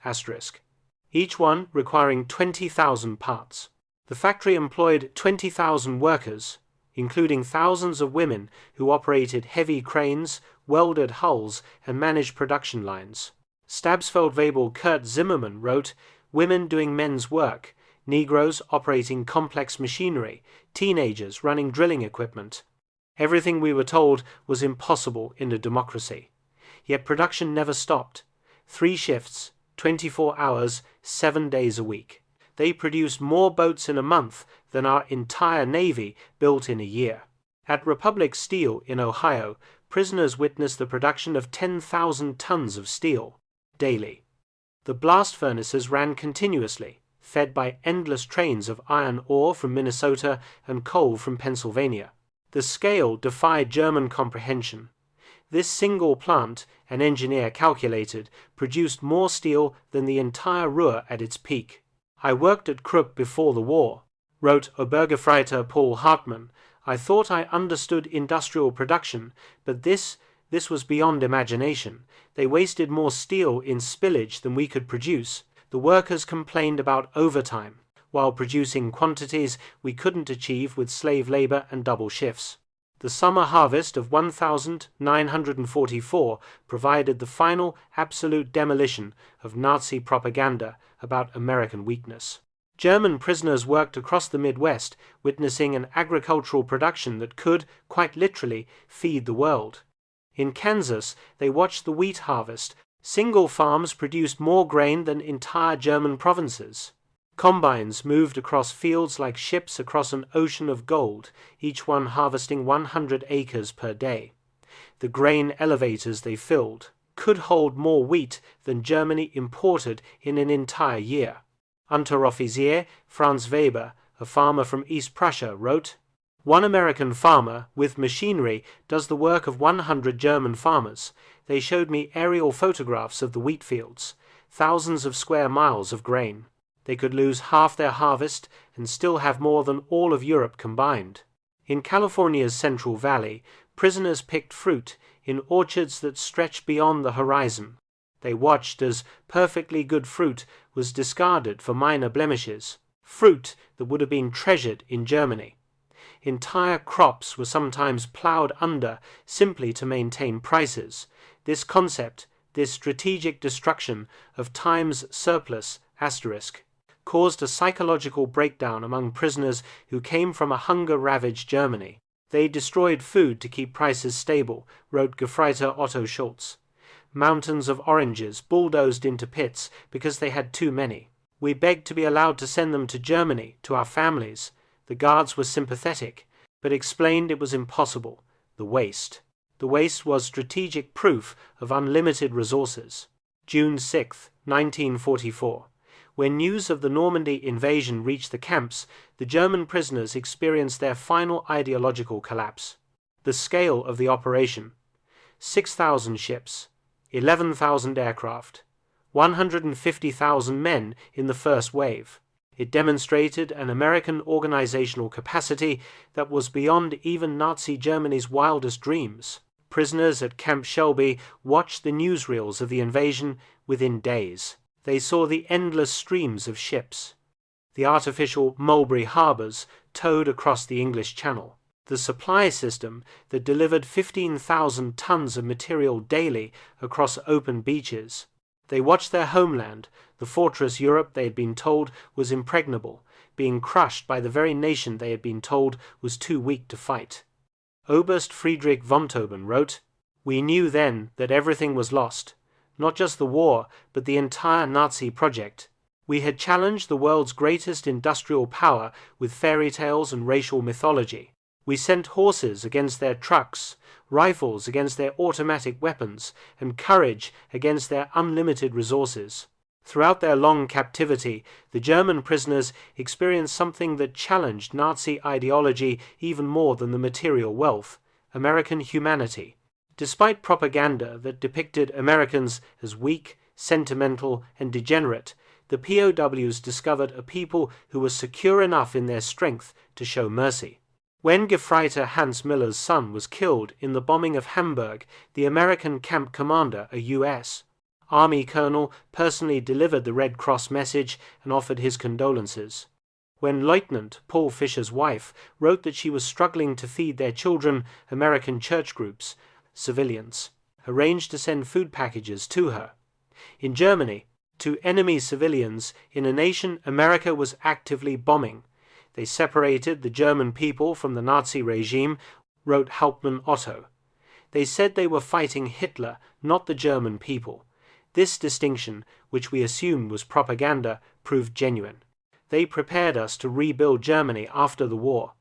each one requiring 20,000 parts. The factory employed 20,000 workers, including thousands of women who operated heavy cranes, welded hulls, and managed production lines. Stabsfeldwebel Kurt Zimmermann wrote, "Women doing men's work, Negroes operating complex machinery, teenagers running drilling equipment. Everything we were told was impossible in a democracy. Yet production never stopped. 3 shifts, 24 hours, 7 days a week. They produced more boats in a month than our entire Navy built in a year." At Republic Steel in Ohio, prisoners witnessed the production of 10,000 tons of steel daily. The blast furnaces ran continuously, fed by endless trains of iron ore from Minnesota and coal from Pennsylvania. The scale defied German comprehension. This single plant, an engineer calculated, produced more steel than the entire Ruhr at its peak. "I worked at Krupp before the war," wrote Obergefreiter Paul Hartmann. "I thought I understood industrial production, but this was beyond imagination. They wasted more steel in spillage than we could produce. The workers complained about overtime, while producing quantities we couldn't achieve with slave labor and double shifts." The summer harvest of 1944 provided the final absolute demolition of Nazi propaganda about American weakness. German prisoners worked across the Midwest, witnessing an agricultural production that could, quite literally, feed the world. In Kansas, they watched the wheat harvest. Single farms produced more grain than entire German provinces. Combines moved across fields like ships across an ocean of gold, each one harvesting 100 acres per day. The grain elevators they filled could hold more wheat than Germany imported in an entire year. Unteroffizier Franz Weber, a farmer from East Prussia, wrote, "One American farmer, with machinery, does the work of 100 German farmers. They showed me aerial photographs of the wheat fields, thousands of square miles of grain. They could lose half their harvest and still have more than all of Europe combined." In California's Central Valley, prisoners picked fruit in orchards that stretched beyond the horizon. They watched as perfectly good fruit was discarded for minor blemishes, fruit that would have been treasured in Germany. Entire crops were sometimes ploughed under simply to maintain prices. This concept, this strategic destruction of time's surplus *, caused a psychological breakdown among prisoners who came from a hunger-ravaged Germany. "They destroyed food to keep prices stable," wrote Gefreiter Otto Schulz. "Mountains of oranges bulldozed into pits because they had too many. We begged to be allowed to send them to Germany, to our families. The guards were sympathetic, but explained it was impossible. The waste. The waste was strategic proof of unlimited resources. June 6, 1944. When news of the Normandy invasion reached the camps, the German prisoners experienced their final ideological collapse. The scale of the operation: 6,000 ships, 11,000 aircraft, 150,000 men in the first wave. It demonstrated an American organizational capacity that was beyond even Nazi Germany's wildest dreams. Prisoners at Camp Shelby watched the newsreels of the invasion within days. They saw the endless streams of ships, the artificial Mulberry harbours towed across the English Channel, the supply system that delivered 15,000 tons of material daily across open beaches. They watched their homeland, the fortress Europe they had been told was impregnable, being crushed by the very nation they had been told was too weak to fight. Oberst Friedrich von Tauben wrote, "We knew then that everything was lost. Not just the war, but the entire Nazi project. We had challenged the world's greatest industrial power with fairy tales and racial mythology. We sent horses against their trucks, rifles against their automatic weapons, and courage against their unlimited resources." Throughout their long captivity, the German prisoners experienced something that challenged Nazi ideology even more than the material wealth: American humanity. Despite propaganda that depicted Americans as weak, sentimental, and degenerate, the POWs discovered a people who were secure enough in their strength to show mercy. When Gefreiter Hans Miller's son was killed in the bombing of Hamburg, the American camp commander, a U.S. Army colonel, personally delivered the Red Cross message and offered his condolences. When Lieutenant Paul Fisher's wife wrote that she was struggling to feed their children, American church groups, civilians, arranged to send food packages to her. In Germany, to enemy civilians in a nation America was actively bombing. They separated the German people from the Nazi regime, wrote Hauptmann Otto. They said they were fighting Hitler, not the German people. This distinction, which we assumed was propaganda, proved genuine. They prepared us to rebuild Germany after the war,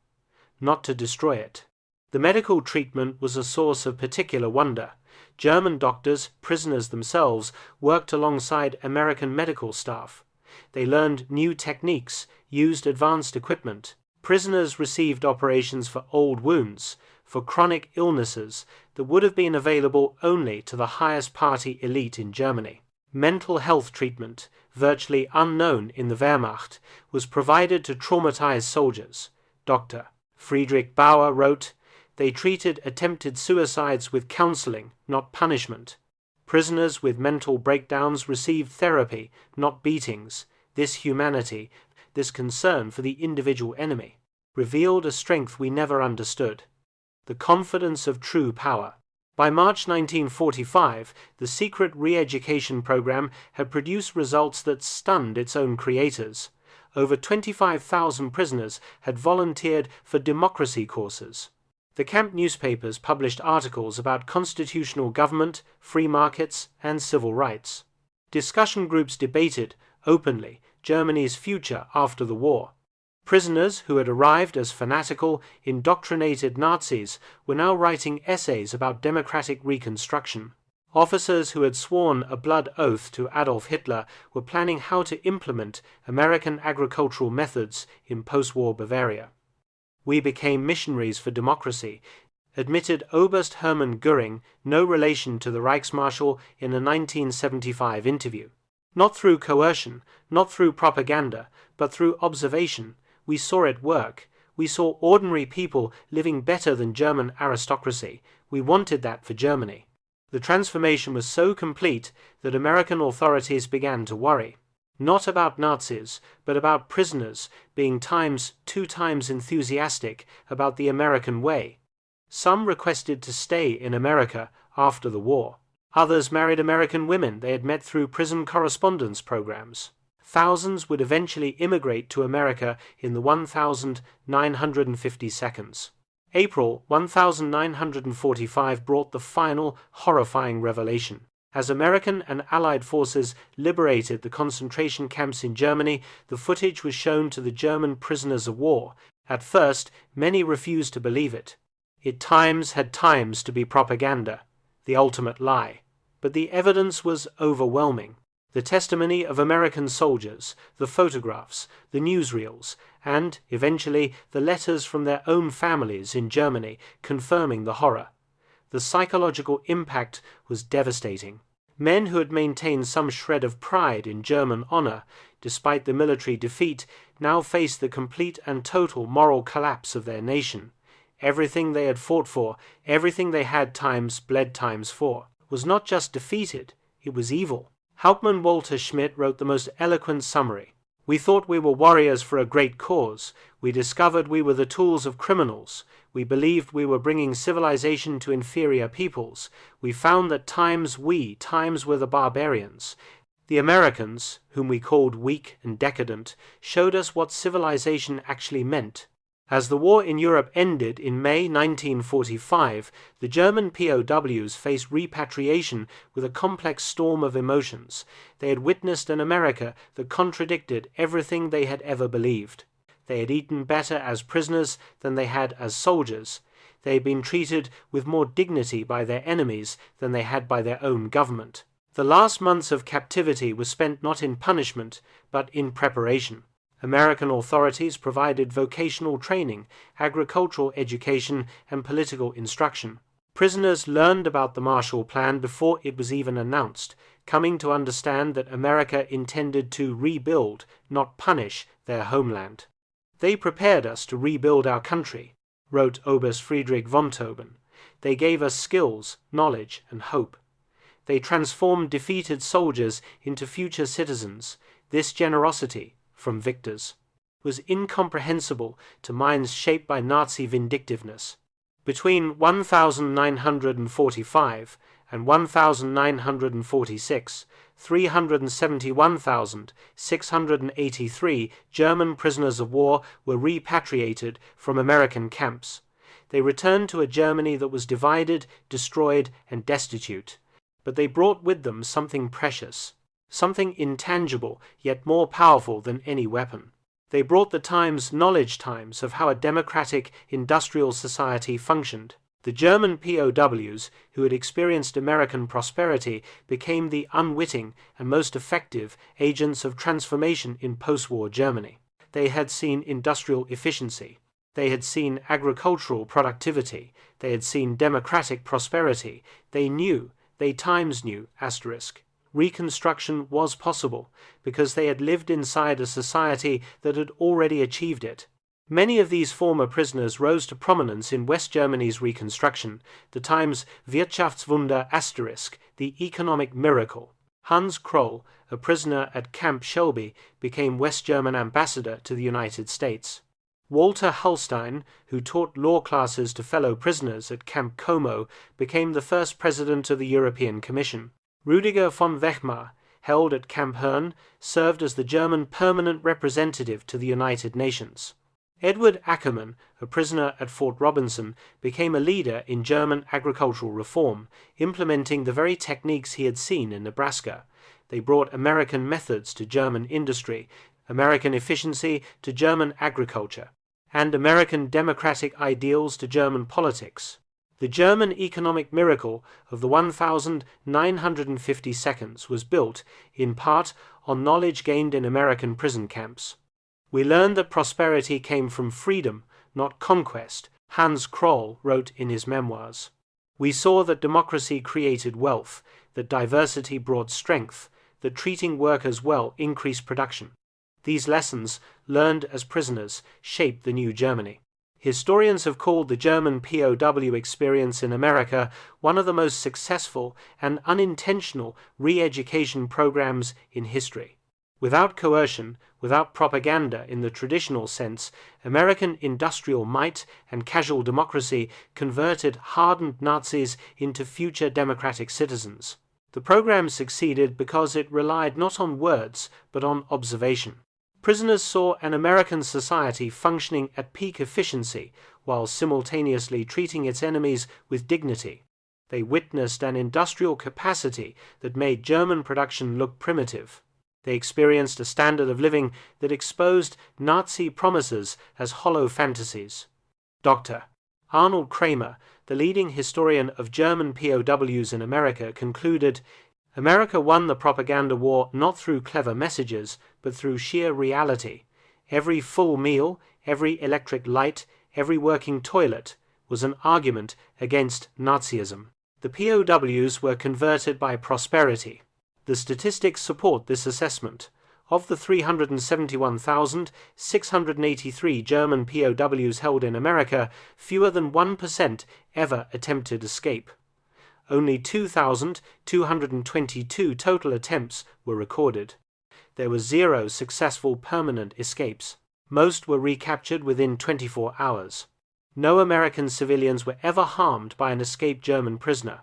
not to destroy it. The medical treatment was a source of particular wonder. German doctors, prisoners themselves, worked alongside American medical staff. They learned new techniques, used advanced equipment. Prisoners received operations for old wounds, for chronic illnesses that would have been available only to the highest party elite in Germany. Mental health treatment, virtually unknown in the Wehrmacht, was provided to traumatized soldiers. Dr. Friedrich Bauer wrote, "They treated attempted suicides with counseling, not punishment. Prisoners with mental breakdowns received therapy, not beatings. This humanity, this concern for the individual enemy, revealed a strength we never understood. The confidence of true power." By March 1945, the secret re-education program had produced results that stunned its own creators. Over 25,000 prisoners had volunteered for democracy courses. The camp newspapers published articles about constitutional government, free markets, and civil rights. Discussion groups debated, openly, Germany's future after the war. Prisoners who had arrived as fanatical, indoctrinated Nazis were now writing essays about democratic reconstruction. Officers who had sworn a blood oath to Adolf Hitler were planning how to implement American agricultural methods in post-war Bavaria. "We became missionaries for democracy," admitted Oberst Hermann Göring, no relation to the Reichsmarshal, in a 1975 interview. "Not through coercion, not through propaganda, but through observation. We saw it work. We saw ordinary people living better than German aristocracy. We wanted that for Germany." The transformation was so complete that American authorities began to worry. Not about Nazis, but about prisoners being two times enthusiastic about the American way. Some requested to stay in America after the war. Others married American women they had met through prison correspondence programs. Thousands would eventually immigrate to America in the 1950 seconds. April 1945 brought the final, horrifying revelation. As American and Allied forces liberated the concentration camps in Germany, the footage was shown to the German prisoners of war, At first, many refused to believe it. It had times to be propaganda, the ultimate lie. But the evidence was overwhelming. The testimony of American soldiers, the photographs, the newsreels, and, eventually, the letters from their own families in Germany confirming the horror. The psychological impact was devastating. Men who had maintained some shred of pride in German honor, despite the military defeat, now faced the complete and total moral collapse of their nation. Everything they had fought for, everything they had bled times for, was not just defeated, it was evil. Hauptmann Walter Schmidt wrote the most eloquent summary. We thought we were warriors for a great cause. We discovered we were the tools of criminals. We believed we were bringing civilization to inferior peoples. We found that times were the barbarians. The Americans, whom we called weak and decadent, showed us what civilization actually meant. As the war in Europe ended in May 1945, the German POWs faced repatriation with a complex storm of emotions. They had witnessed an America that contradicted everything they had ever believed. They had eaten better as prisoners than they had as soldiers. They had been treated with more dignity by their enemies than they had by their own government. The last months of captivity were spent not in punishment, but in preparation. American authorities provided vocational training, agricultural education, and political instruction. Prisoners learned about the Marshall Plan before it was even announced, coming to understand that America intended to rebuild, not punish, their homeland. They prepared us to rebuild our country, wrote Oberst Friedrich von Tauben. They gave us skills, knowledge, and hope. They transformed defeated soldiers into future citizens. This generosity, from victors, was incomprehensible to minds shaped by Nazi vindictiveness. Between 1945 and 1946, 371,683 German prisoners of war were repatriated from American camps. They returned to a Germany that was divided, destroyed, and destitute. But they brought with them something precious, something intangible yet more powerful than any weapon. They brought the knowledge of how a democratic industrial society functioned. The German POWs, who had experienced American prosperity, became the unwitting and most effective agents of transformation in post-war Germany. They had seen industrial efficiency. They had seen agricultural productivity. They had seen democratic prosperity. They knew, Reconstruction was possible because they had lived inside a society that had already achieved it. Many of these former prisoners rose to prominence in West Germany's reconstruction, the Times Wirtschaftswunder *, the economic miracle. Hans Kroll, a prisoner at Camp Shelby, became West German ambassador to the United States. Walter Hallstein, who taught law classes to fellow prisoners at Camp Como, became the first president of the European Commission. Rüdiger von Wehrmacht, held at Camp Herne, served as the German permanent representative to the United Nations. Edward Ackermann, a prisoner at Fort Robinson, became a leader in German agricultural reform, implementing the very techniques he had seen in Nebraska. They brought American methods to German industry, American efficiency to German agriculture, and American democratic ideals to German politics. The German economic miracle of the 1,950 seconds was built, in part, on knowledge gained in American prison camps. We learned that prosperity came from freedom, not conquest, Hans Kroll wrote in his memoirs. We saw that democracy created wealth, that diversity brought strength, that treating workers well increased production. These lessons, learned as prisoners, shaped the new Germany. Historians have called the German POW experience in America one of the most successful and unintentional re-education programs in history. Without coercion, without propaganda in the traditional sense, American industrial might and casual democracy converted hardened Nazis into future democratic citizens. The program succeeded because it relied not on words, but on observation. Prisoners saw an American society functioning at peak efficiency while simultaneously treating its enemies with dignity. They witnessed an industrial capacity that made German production look primitive. They experienced a standard of living that exposed Nazi promises as hollow fantasies. Dr. Arnold Kramer, the leading historian of German POWs in America, concluded, "America won the propaganda war not through clever messages, but through sheer reality. Every full meal, every electric light, every working toilet was an argument against Nazism." The POWs were converted by prosperity. The statistics support this assessment. Of the 371,683 German POWs held in America, fewer than 1% ever attempted escape. Only 2,222 total attempts were recorded. There were 0 successful permanent escapes. Most were recaptured within 24 hours. No American civilians were ever harmed by an escaped German prisoner.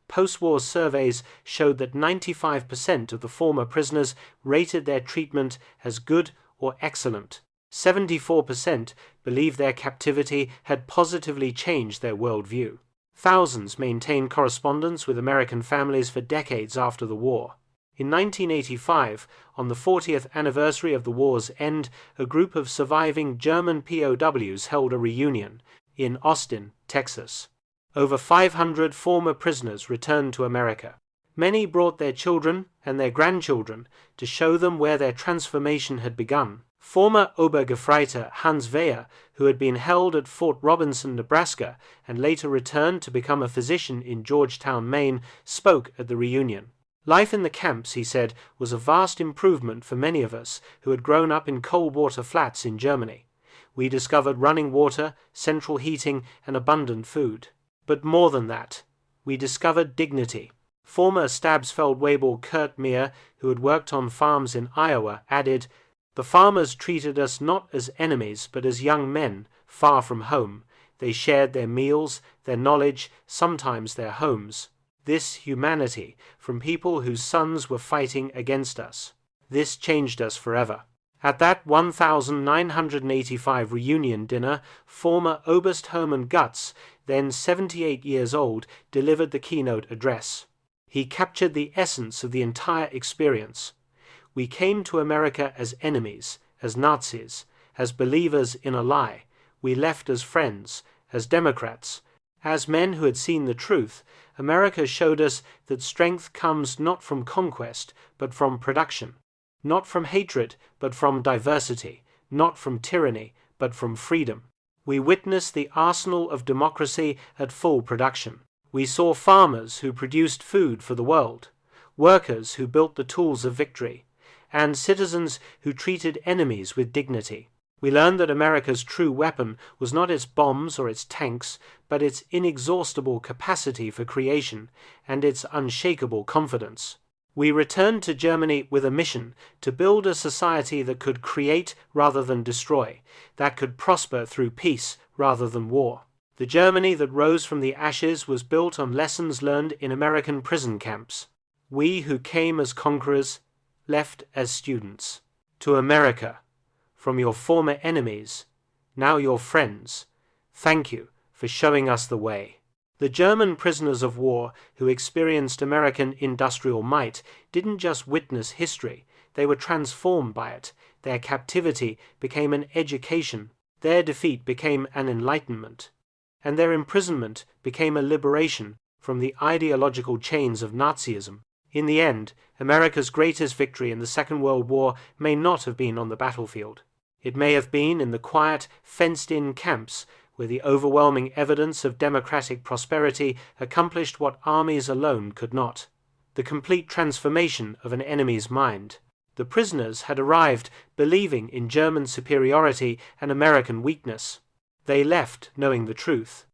Post-war surveys showed that 95% of the former prisoners rated their treatment as good or excellent. 74% believed their captivity had positively changed their worldview. Thousands maintained correspondence with American families for decades after the war. In 1985, on the 40th anniversary of the war's end, a group of surviving German POWs held a reunion in Austin, Texas. Over 500 former prisoners returned to America. Many brought their children and their grandchildren to show them where their transformation had begun. Former Obergefreiter Hans Wehr, who had been held at Fort Robinson, Nebraska, and later returned to become a physician in Georgetown, Maine, spoke at the reunion. Life in the camps, he said, was a vast improvement for many of us who had grown up in cold water flats in Germany. We discovered running water, central heating, and abundant food. But more than that, we discovered dignity. Former Stabsfeld-Weibel Kurt Meir, who had worked on farms in Iowa, added, "The farmers treated us not as enemies, but as young men, far from home. They shared their meals, their knowledge, sometimes their homes. This humanity from people whose sons were fighting against us. This changed us forever." At that 1985 reunion dinner, former Oberst Hermann Gutz, then 78 years old, delivered the keynote address. He captured the essence of the entire experience. "We came to America as enemies, as Nazis, as believers in a lie. We left as friends, as Democrats. As men who had seen the truth, America showed us that strength comes not from conquest, but from production. Not from hatred, but from diversity. Not from tyranny, but from freedom. We witnessed the arsenal of democracy at full production. We saw farmers who produced food for the world, workers who built the tools of victory, and citizens who treated enemies with dignity. We learned that America's true weapon was not its bombs or its tanks, but its inexhaustible capacity for creation and its unshakable confidence. We returned to Germany with a mission to build a society that could create rather than destroy, that could prosper through peace rather than war. The Germany that rose from the ashes was built on lessons learned in American prison camps. We who came as conquerors left as students. To America, from your former enemies, now your friends, thank you for showing us the way. The German prisoners of war who experienced American industrial might didn't just witness history, they were transformed by it. Their captivity became an education, their defeat became an enlightenment, and their imprisonment became a liberation from the ideological chains of Nazism. In the end, America's greatest victory in the Second World War may not have been on the battlefield. It may have been in the quiet, fenced-in camps where the overwhelming evidence of democratic prosperity accomplished what armies alone could not: the complete transformation of an enemy's mind. The prisoners had arrived believing in German superiority and American weakness. They left knowing the truth.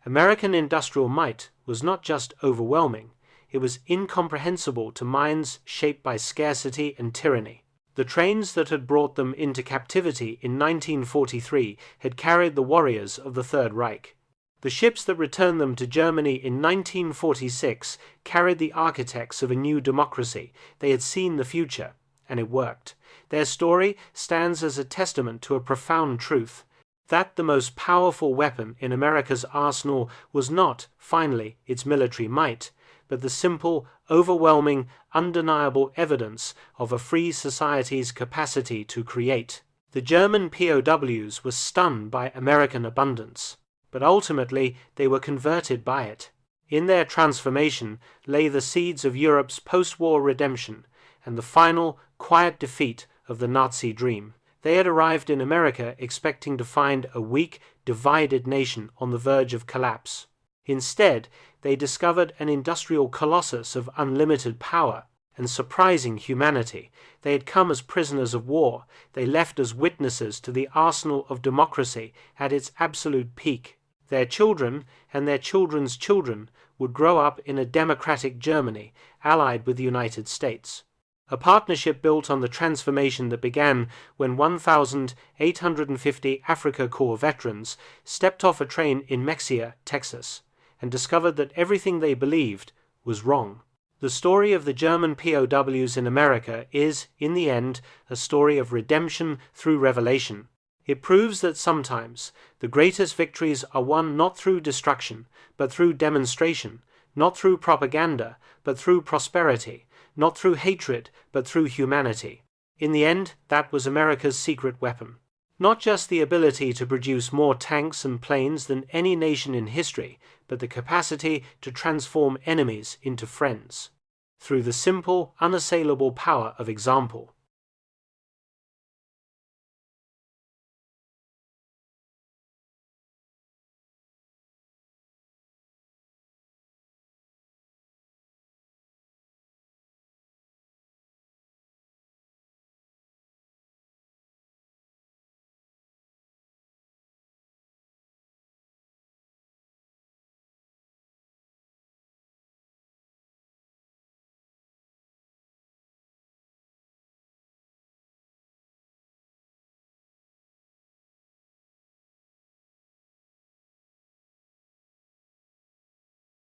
American industrial might was not just overwhelming, it was incomprehensible to minds shaped by scarcity and tyranny. The trains that had brought them into captivity in 1943 had carried the warriors of the Third Reich. The ships that returned them to Germany in 1946 carried the architects of a new democracy. They had seen the future, and it worked. Their story stands as a testament to a profound truth: that the most powerful weapon in America's arsenal was not, finally, its military might, but the simple, overwhelming, undeniable evidence of a free society's capacity to create. The German POWs were stunned by American abundance, but ultimately they were converted by it. In their transformation lay the seeds of Europe's post-war redemption and the final, quiet defeat of the Nazi dream. They had arrived in America expecting to find a weak, divided nation on the verge of collapse. Instead, they discovered an industrial colossus of unlimited power and surprising humanity. They had come as prisoners of war. They left as witnesses to the arsenal of democracy at its absolute peak. Their children and their children's children would grow up in a democratic Germany allied with the United States. A partnership built on the transformation that began when 1,850 Africa Corps veterans stepped off a train in Mexia, Texas, and discovered that everything they believed was wrong. The story of the German POWs in America is, in the end, a story of redemption through revelation. It proves that sometimes the greatest victories are won not through destruction, but through demonstration, not through propaganda, but through prosperity, not through hatred, but through humanity. In the end, that was America's secret weapon. Not just the ability to produce more tanks and planes than any nation in history, but the capacity to transform enemies into friends. Through the simple, unassailable power of example.